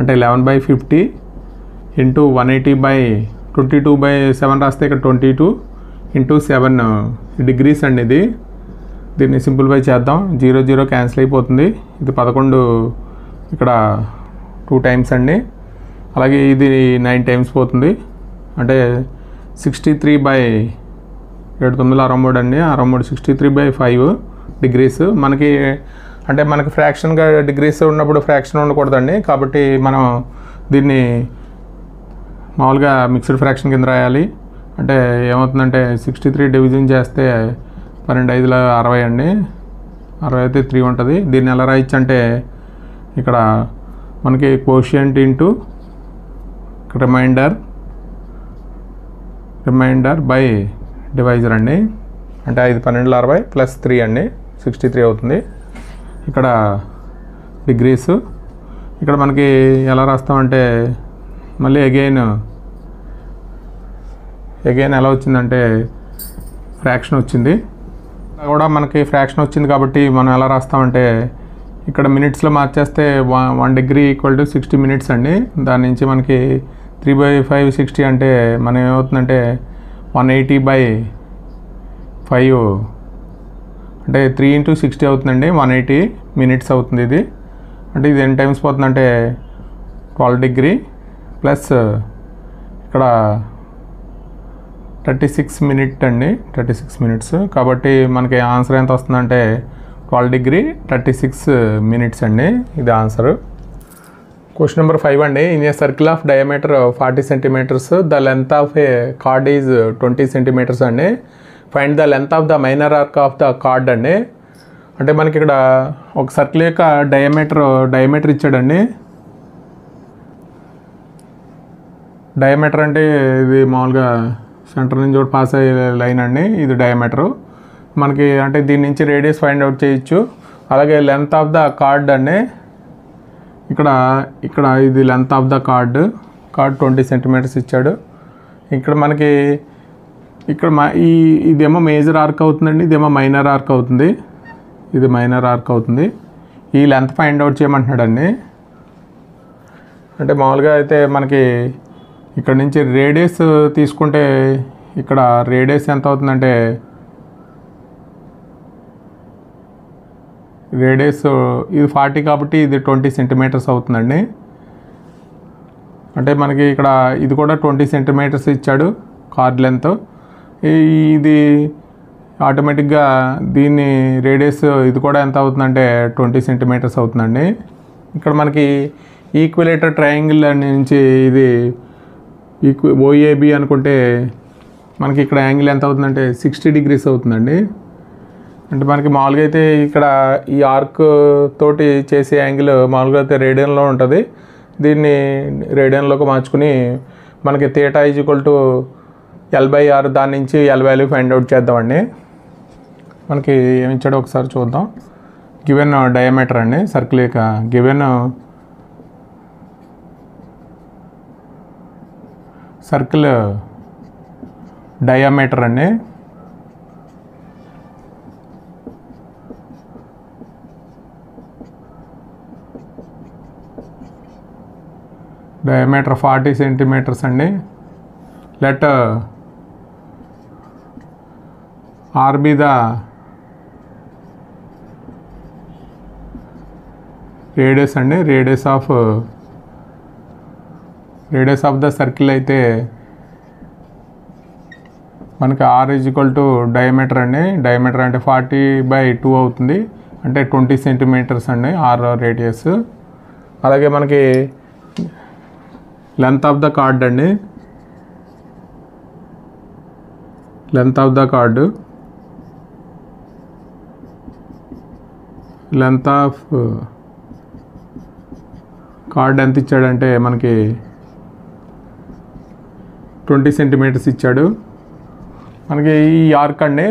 అంటే 11/50 × 180/22/7 రాస్తే ఇక్కడ 22 × 7 degrees అండి. దీన్ని సింప్లిఫై చేద్దాం, 0 0 క్యాన్సిల్ అయిపోతుంది. ఇది 11 ఇక్కడ 2 times అండి. అలాగే ఇది 9 times పోతుంది, అంటే 63/7 అండి. 63/5 degrees. మనకి ఫ్రాక్షన్గా డిగ్రీస్ ఉన్నప్పుడు ఫ్రాక్షన్ ఉండకూడదండి. కాబట్టి మనం దీన్ని మామూలుగా మిక్స్డ్ ఫ్రాక్షన్ కింద రాయాలి. అంటే ఏమవుతుందంటే 63 డివిజన్ చేస్తే 12×5 = 60 అండి. 60 అయితే 3 ఉంటుంది. దీన్ని ఎలా రాయొచ్చు అంటే ఇక్కడ మనకి quotient into reminder by divisor అండి. అంటే 5 12 60 + 3 అండి, 63 అవుతుంది. ఇక్కడ డిగ్రీస్. ఇక్కడ మనకి ఎలా రాస్తామంటే మళ్ళీ అగైన్ ఎలా వచ్చిందంటే ఫ్రాక్షన్ వచ్చింది కూడా, మనకి ఫ్రాక్షన్ వచ్చింది. కాబట్టి మనం ఎలా రాస్తామంటే ఇక్కడ మినిట్స్లో మార్చేస్తే 1 degree ఈక్వల్ టు 60 minutes అండి. దాని నుంచి మనకి 3/5 60 అంటే మనం ఏమవుతుందంటే 180/5 అంటే 3 × 60 అవుతుందండి, 180 minutes అవుతుంది ఇది. అంటే ఇది ఎన్ని టైమ్స్ పోతుందంటే 12 డిగ్రీ ప్లస్ ఇక్కడ 36 మినిట్ అండి, 36 మినిట్స్. కాబట్టి మనకి ఆన్సర్ ఎంత వస్తుందంటే 12 డిగ్రీ 36 మినిట్స్ అండి, ఇది ఆన్సర్. క్వశ్చన్ నెంబర్ 5 అండి. In a circle of diameter 40 centimetres the length of a chord is 20 centimetres అండి. Find the length of the minor arc of the chord అండి. అంటే మనకి ఇక్కడ ఒక సర్కిల్ యొక్క డయామీటర్ ఇచ్చాడండి. డయామీటర్ అంటే ఇది మామూలుగా సెంటర్ నుంచి ఒకటి పాస్ అయ్యే లైన్ అండి, ఇది డయామీటరు. మనకి అంటే దీని నుంచి రేడియస్ ఫైండ్ అవుట్ చేయొచ్చు. అలాగే లెంత్ ఆఫ్ ద కార్డ్ అండి, ఇక్కడ ఇది length of the cord 20 centimetres ఇచ్చాడు. ఇక్కడ మనకి ఇదేమో మేజర్ ఆర్క్ అవుతుందండి, ఇదేమో మైనర్ ఆర్క్ అవుతుంది, ఇది మైనర్ ఆర్క్ అవుతుంది. ఈ లెంత్ ఫైండ్ అవుట్ చేయమంటున్నాడండి. అంటే మామూలుగా అయితే మనకి ఇక్కడ నుంచి రేడియస్ తీసుకుంటే ఇక్కడ రేడియస్ ఎంత అవుతుందంటే రేడియస్ ఇది 40 కాబట్టి ఇది 20 సెంటీమీటర్స్ అవుతుందండి. అంటే మనకి ఇక్కడ ఇది కూడా 20 సెంటీమీటర్స్ ఇచ్చాడు కార్డ్ లెంత్. ఇది ఆటోమేటిక్గా దీన్ని రేడియస్ ఇది కూడా ఎంత అవుతుందంటే 20 సెంటీమీటర్స్ అవుతుందండి. ఇక్కడ మనకి ఈక్విలేటర్ ట్రయాంగిల్ నుంచి ఇది ఓఏబి అనుకుంటే మనకి ఇక్కడ యాంగిల్ ఎంత అవుతుందంటే 60 డిగ్రీస్ అవుతుందండి. అంటే మనకి మామూలుగా అయితే ఇక్కడ ఈ ఆర్క్ తోటి చేసే యాంగిల్ మామూలుగా అయితే రేడియన్లో ఉంటుంది. దీన్ని రేడియన్లోకి మార్చుకుని మనకి theta is equal to L/R, దాని నుంచి L వాల్యూ ఫైండ్ అవుట్ చేద్దామండి. మనకి ఏమి ఇచ్చాడో ఒకసారి చూద్దాం. గివెన్ డయామీటర్ అండి, సర్కిల్ యొక్క గివెన్ సర్కిల్ డయామీటర్ అండి. డయామీటర్ 40 సెంటీమీటర్స్ అండి. Let R be the radius అండి, రేడియస్ ఆఫ్ ద సర్కిల్ అయితే మనకి R is equal to diameter అండి. డయామీటర్ అంటే 40/2 అవుతుంది, అంటే 20 సెంటీమీటర్స్ అండి R రేడియస్. అలాగే మనకి లెంత్ ఆఫ్ ద కార్డ్ అండి, లెంత్ ఆఫ్ కార్డ్ ఎంత ఇచ్చాడంటే మనకి 20 సెంటీమీటర్స్ ఇచ్చాడు. మనకి ఈ ఆర్క్ అండి,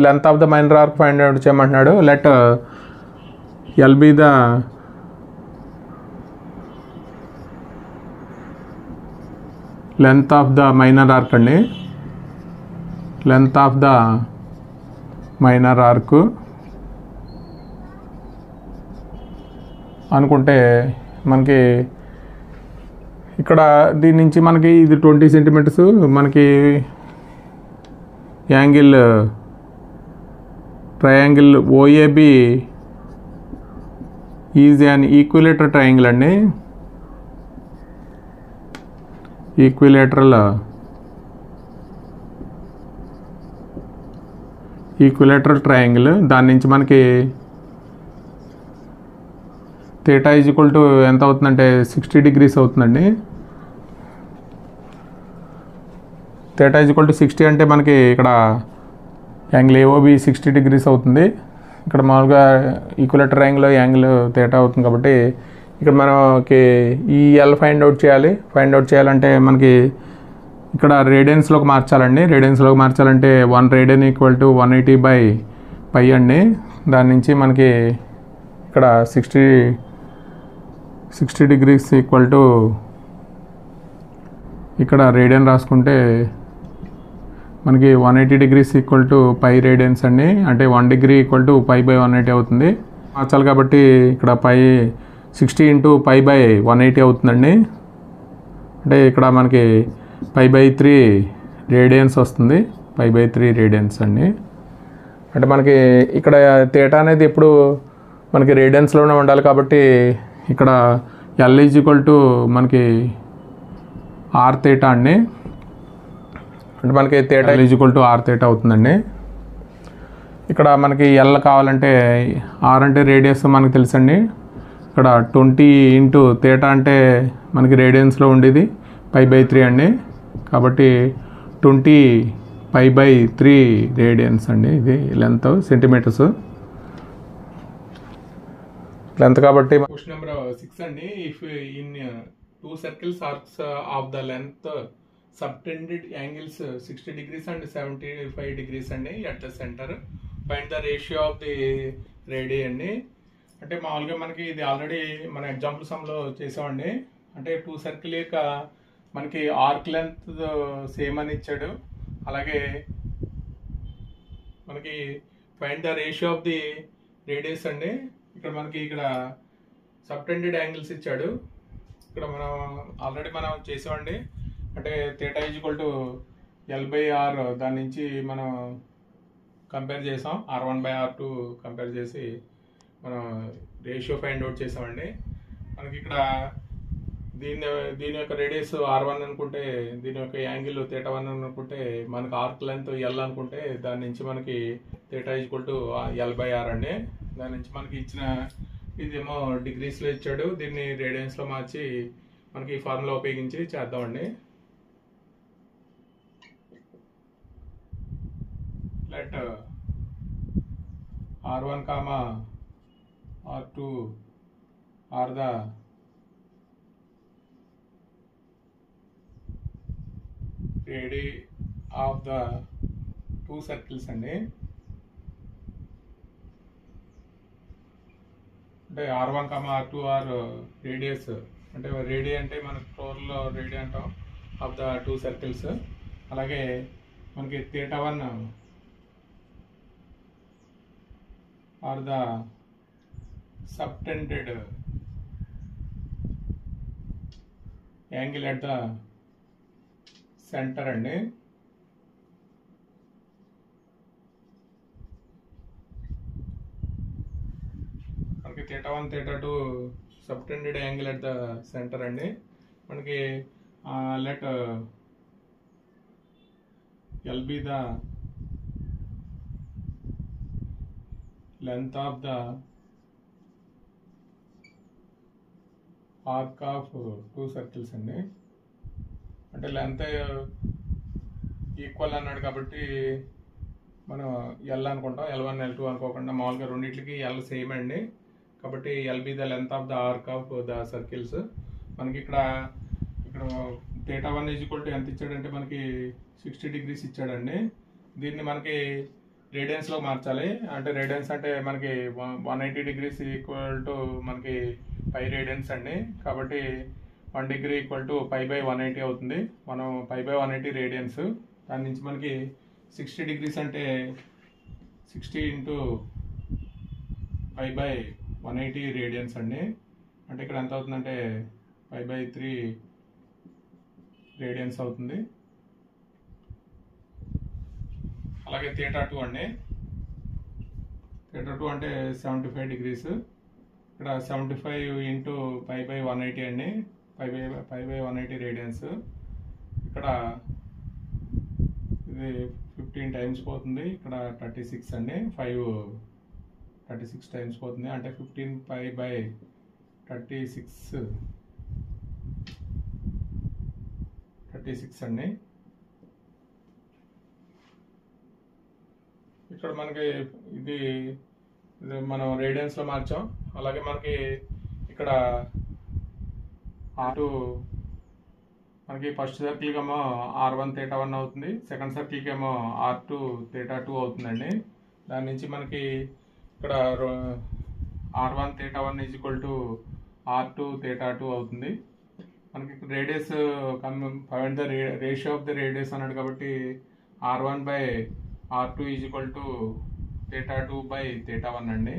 length of the minor arc find out చేయమంటున్నాడు. Let L be the length of the minor arc అండి, length of the minor arc అనుకుంటే మనకి ఇక్కడ దీని నుంచి మనకి ఇది 20 సెంటీమీటర్స్. మనకి triangle OAB is an equilateral triangle అండి, ఈక్విలేటరల్ ట్రయాంగిల్. దాని నుంచి మనకి థీటా ఈజ్ ఈక్వల్ టు ఎంత అవుతుందంటే 60 డిగ్రీస్ అవుతుందండి. థీటా ఈజ్ ఈక్వల్ టు 60 అంటే మనకి ఇక్కడ యాంగిల్ AOB 60 డిగ్రీస్ అవుతుంది. ఇక్కడ మామూలుగా ఈక్విలేటర్ యాంగిల్ థీటా అవుతుంది కాబట్టి ఇక్కడ మనకి ఈ L ఫైండ్ అవుట్ చేయాలంటే మనకి ఇక్కడ రేడియన్స్లోకి మార్చాలండి. రేడియన్స్లోకి మార్చాలంటే 1 రేడియన్ ఈక్వల్ టు 180/π అండి. దాని నుంచి మనకి ఇక్కడ 60 డిగ్రీస్ ఈక్వల్ టు ఇక్కడ రేడియన్ రాసుకుంటే మనకి 180 డిగ్రీస్ ఈక్వల్ టు π రేడియన్స్ అండి. అంటే 1 డిగ్రీ ఈక్వల్ టు π/180 అవుతుంది. మార్చాలి కాబట్టి ఇక్కడ 60 × π/180 అవుతుందండి. అంటే ఇక్కడ మనకి π/3 రేడియన్స్ వస్తుంది, π/3 రేడియన్స్ అండి. అంటే మనకి ఇక్కడ థీటా అనేది ఎప్పుడు మనకి రేడియన్స్లోనే ఉండాలి కాబట్టి ఇక్కడ ఎల్ ఈజ్ ఈక్వల్ టు మనకి ఆర్ థీటా అండి. అంటే మనకి theta is equal to R theta అవుతుందండి. ఇక్కడ మనకి ఎల్ కావాలంటే ఆర్ అంటే రేడియస్ మనకు తెలుసండి. ఇక్కడ 20 ఇంటూ థీటా అంటే మనకి రేడియన్స్లో ఉండేది π/3 అండి. కాబట్టి 20 π/3 రేడియన్స్ అండి. ఇది లెంత్ సెంటీమీటర్స్ లెంత్. కాబట్టి క్వశ్చన్ నెంబర్ 6 అండి. If in 2 circles arcs of the length subtended angles 60 degrees and 75 degrees అండి at the center, find the ratio of the radii అండి. అంటే మామూలుగా మనకి ఇది ఆల్రెడీ మన ఎగ్జాంపుల్ సమ్లో చేసామండి. అంటే 2 సర్కిల్ యొక్క మనకి ఆర్క్ లెంత్ సేమ్ అని ఇచ్చాడు. అలాగే మనకి find the ratio of the radius అండి. ఇక్కడ మనకి ఇక్కడ సబ్టెండెడ్ యాంగిల్స్ ఇచ్చాడు. ఇక్కడ మనం ఆల్రెడీ మనం చేసామండి. అంటే theta is equal to L/R దాని నుంచి మనం కంపేర్ చేసాం. R1/R2 కంపేర్ చేసి మనం రేషియో ఫైండ్ అవుట్ చేసామండి. మనకి ఇక్కడ దీని యొక్క రేడియస్ R1 అనుకుంటే, దీని యొక్క యాంగిల్ థీటా1 అనుకుంటే, మనకి ఆర్క్ లెంత్ L అనుకుంటే దాని నుంచి మనకి theta is equal to L/R అండి. దాని నుంచి మనకి ఇచ్చిన ఇదేమో డిగ్రీస్లో ఇచ్చాడు. దీన్ని రేడియన్స్లో మార్చి మనకి ఈ ఫార్ములా ఉపయోగించి చేద్దామండి. Let R1, R2 are the radii of the 2 circles అండి. అంటే R1, R2 ఆర్ రేడియస్. అంటే రేడియా అంటే మనకు ఫ్లోర్లో రేడియా అంటాం ఆఫ్ ద 2 సర్కిల్స్. అలాగే మనకి theta are the subtended angle at the centre అండి. మనకి theta theta subtended angle at the centre అండి. మనకి let L be the length of the arc of 2 circles అండి. అంటే లెంత్ ఈక్వల్ అన్నాడు కాబట్టి మనం ఎల్ అనుకుంటాం. L1 L2 అనుకోకుండా మామూలుగా రెండింటికి ఎల్ సేమ్ అండి. కాబట్టి L be the length of the arc of the circles. మనకి ఇక్కడ థీటా1 ఈజ్ ఈక్వల్ టు ఎంత ఇచ్చాడంటే మనకి 60 degrees ఇచ్చాడండి. దీన్ని మనకి రేడియన్స్లో మార్చాలి. అంటే రేడియన్స్ అంటే మనకి 180 degrees ఈక్వల్ టు మనకి 5 రేడియన్స్ అండి. కాబట్టి 1 degree ఈక్వల్ టు π/180 అవుతుంది. మనం π/180 రేడియన్స్. దాని నుంచి మనకి 60 degrees అంటే 60 ఇంటూ π/180 రేడియన్స్ అండి. అంటే ఇక్కడ ఎంత అవుతుందంటే π/3 రేడియన్స్ అవుతుంది. అలాగే థీటా2 అండి. థీటా2 అంటే 75 degrees. ఇక్కడ 75 ఇంటూ π/180 అండి. π/180 రేడియన్స్. ఇక్కడ ఇది 15 times పోతుంది. ఇక్కడ 36 అండి. 36 times పోతుంది. అంటే 15 π/36 అండి. ఇక్కడ మనకి ఇది మనం రేడియన్స్లో మార్చాం. అలాగే మనకి ఇక్కడ R2 మనకి ఫస్ట్ సర్కిల్కి ఏమో R1 థీటా1 అవుతుంది. సెకండ్ సర్కిల్కి ఏమో R2 థీటా2 అవుతుందండి. దాని నుంచి మనకి ఇక్కడ R1 theta is equal to R2 theta అవుతుంది. మనకి radius find the ratio of the radius అన్నాడు కాబట్టి R1/R2 ఈజ్ ఈక్వల్ టు థీటా2/థీటా1 అండి.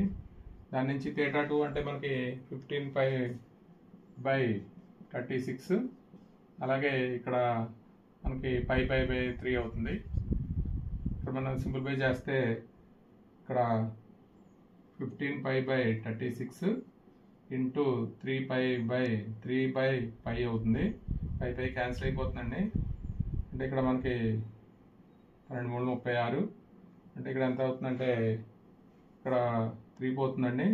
దాని నుంచి థీటా2 అంటే మనకి 15π/36. అలాగే ఇక్కడ మనకి π/3 అవుతుంది. ఇక్కడ మనం సింప్లిఫై చేస్తే ఇక్కడ 15π/36 ఇంటూ 3π/3π అవుతుంది. పై క్యాన్సిల్ అయిపోతుందండి. అంటే ఇక్కడ మనకి 2 3 36 అంటే ఇక్కడ ఎంత అవుతుందంటే ఇక్కడ 3 పోతుందండి.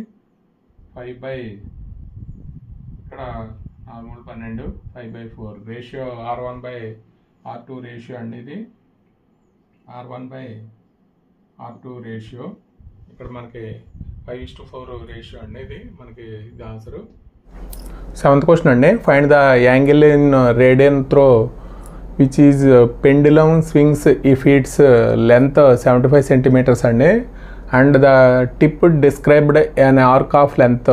5 ఇక్కడ 4 3 12 5/4 రేషియో R1/R2 రేషియో అండి. ఇది R1/R2 రేషియో. ఇక్కడ మనకి 5:4 రేషియో అండి. ఇది మనకి ఇది ఆన్సరు. 7th క్వశ్చన్ అండి. Find the angle in radian through which is pendulum swings if its length 75 centimetres అండి. And the tip described an arc of length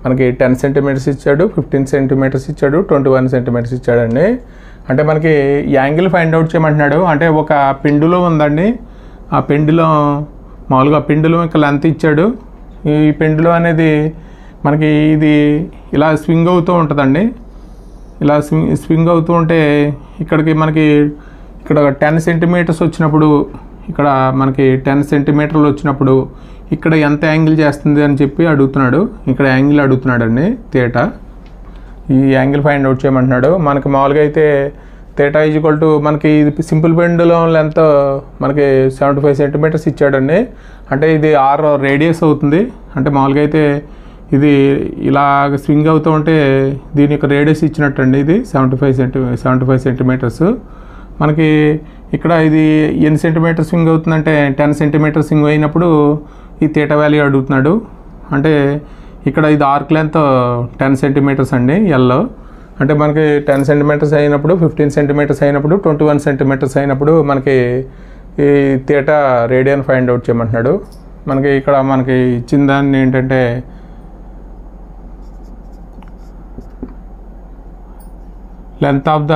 మనకి 10 సెంటీమీటర్స్ ఇచ్చాడు, 15 సెంటీమీటర్స్ ఇచ్చాడు, 21 సెంటీమీటర్స్ ఇచ్చాడండి. అంటే మనకి యాంగిల్ ఫైండ్ అవుట్ చేయమంటున్నాడు. అంటే ఒక పెండులం ఉందండి. ఆ పెండులం మామూలుగా పెండులం యొక్క లెంత్ ఇచ్చాడు. ఈ పెండులం అనేది మనకి ఇది ఇలా స్వింగ్ అవుతూ ఉంటుందండి. ఇలా స్వింగ్ అవుతూ ఉంటే ఇక్కడికి మనకి ఇక్కడ 10 సెంటీమీటర్స్ వచ్చినప్పుడు, ఇక్కడ మనకి 10 సెంటీమీటర్లు వచ్చినప్పుడు ఇక్కడ ఎంత యాంగిల్ చేస్తుంది అని చెప్పి అడుగుతున్నాడు. ఇక్కడ యాంగిల్ అడుగుతున్నాడండి, థీటా. ఈ యాంగిల్ ఫైండ్ అవుట్ చేయమంటున్నాడు. మనకి మామూలుగా అయితే థీటా ఈజ్ ఈక్వల్ టు మనకి ఇది సింపుల్ పెండులం లెంత్ మనకి 75 సెంటీమీటర్స్ ఇచ్చాడండి. అంటే ఇది R రేడియస్ అవుతుంది. అంటే మామూలుగా అయితే ఇది ఇలా స్వింగ్ అవుతూ ఉంటే దీని యొక్క రేడియస్ ఇచ్చినట్టండి. ఇది 75 సెంటీమీటర్స్. మనకి ఇక్కడ ఇది ఎన్ని సెంటీమీటర్ స్వింగ్ అవుతుందంటే 10 సెంటీమీటర్ స్వింగ్ అయినప్పుడు ఈ థీటా వాల్యూ అడుగుతున్నాడు. అంటే ఇక్కడ ఇది ఆర్క్ లెంత్ 10 సెంటీమీటర్స్ అండి, ఎల్. అంటే మనకి 10 సెంటీమీటర్స్ అయినప్పుడు, 15 సెంటీమీటర్స్ అయినప్పుడు, 21 సెంటీమీటర్స్ అయినప్పుడు మనకి ఈ థీటా రేడియన్ ఫైండ్ అవుట్ చేయమంటున్నాడు. మనకి ఇక్కడ మనకి ఇచ్చిన దాన్ని ఏంటంటే లెంత్ ఆఫ్ ద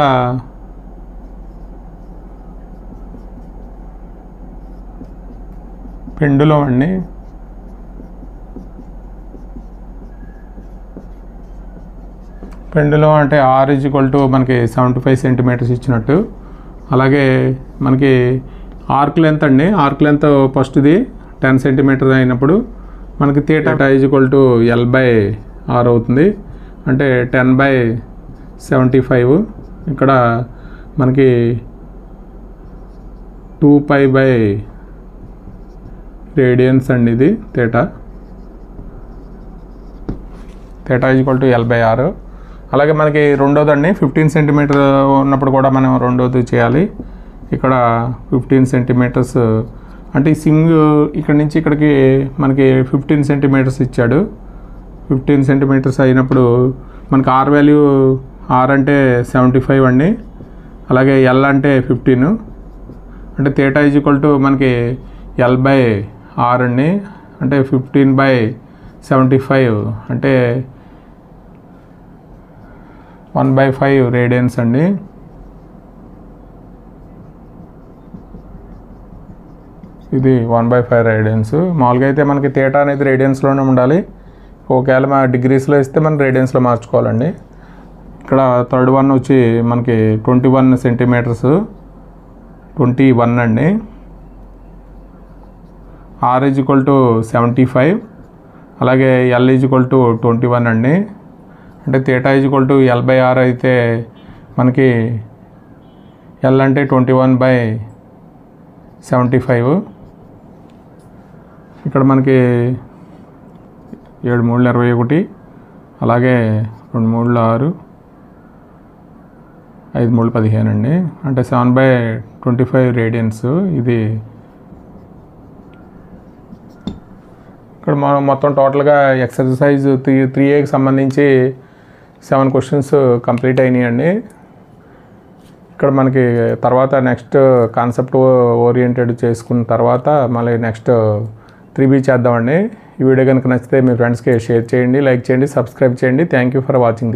పెండులం అండి. పెండులం అంటే R ఈజ్ ఈక్వల్ టు మనకి 75 సెంటీమీటర్స్ ఇచ్చినట్టు. అలాగే మనకి ఆర్క్ లెంత్ అండి. ఆర్క్ లెంత్ ఫస్ట్ది 10 సెంటీమీటర్ అయినప్పుడు మనకి theta is equal to L/R అవుతుంది. అంటే 10/75. ఇక్కడ మనకి 2π రేడియన్స్ అండి. ఇది theta is equal to L/R. అలాగే మనకి రెండోదండి 15 సెంటీమీటర్ ఉన్నప్పుడు కూడా మనం రెండోది చేయాలి. ఇక్కడ 15 సెంటీమీటర్స్ అంటే ఈ స్వింగ్ ఇక్కడ నుంచి ఇక్కడికి మనకి 15 సెంటీమీటర్స్ ఇచ్చాడు. 15 సెంటీమీటర్స్ అయినప్పుడు మనకి R వాల్యూ, R అంటే 75 అండి. అలాగే L అంటే 15. అంటే థీటా ఈజ్ ఈక్వల్ టు మనకి L/R అండి. అంటే 15/75 అంటే 1/5 రేడియన్స్ అండి. ఇది 1/5 రేడియన్స్. మామూలుగా అయితే మనకి థీటా అనేది రేడియన్స్లోనే ఉండాలి. ఒకవేళ మా డిగ్రీస్లో ఇస్తే మనం రేడియన్స్లో మార్చుకోవాలండి. ఇక్కడ థర్డ్ వన్ వచ్చి మనకి 21 సెంటీమీటర్స్, 21 అండి. R is equal to 75. అలాగే L ఈజ్ ఈక్వల్ టు 21 అండి. అంటే theta is equal to L/R అయితే మనకి L అంటే 21/75. ఇక్కడ మనకి 7 3 21, అలాగే 2 3 6, 5 3 15 అండి. అంటే 7/25 రేడియన్స్. ఇది ఇక్కడ మనం మొత్తం టోటల్గా ఎక్సర్సైజ్ 3Aకి సంబంధించి 7 క్వశ్చన్స్ కంప్లీట్ అయినాయండి. ఇక్కడ మనకి తర్వాత నెక్స్ట్ కాన్సెప్ట్ ఓరియంటెడ్ చేసుకున్న తర్వాత మళ్ళీ నెక్స్ట్ 3B చేద్దామండి. ఈ వీడియో కనుక నచ్చితే మీ ఫ్రెండ్స్కి షేర్ చేయండి, లైక్ చేయండి, సబ్స్క్రైబ్ చేయండి. Thank you for watching this.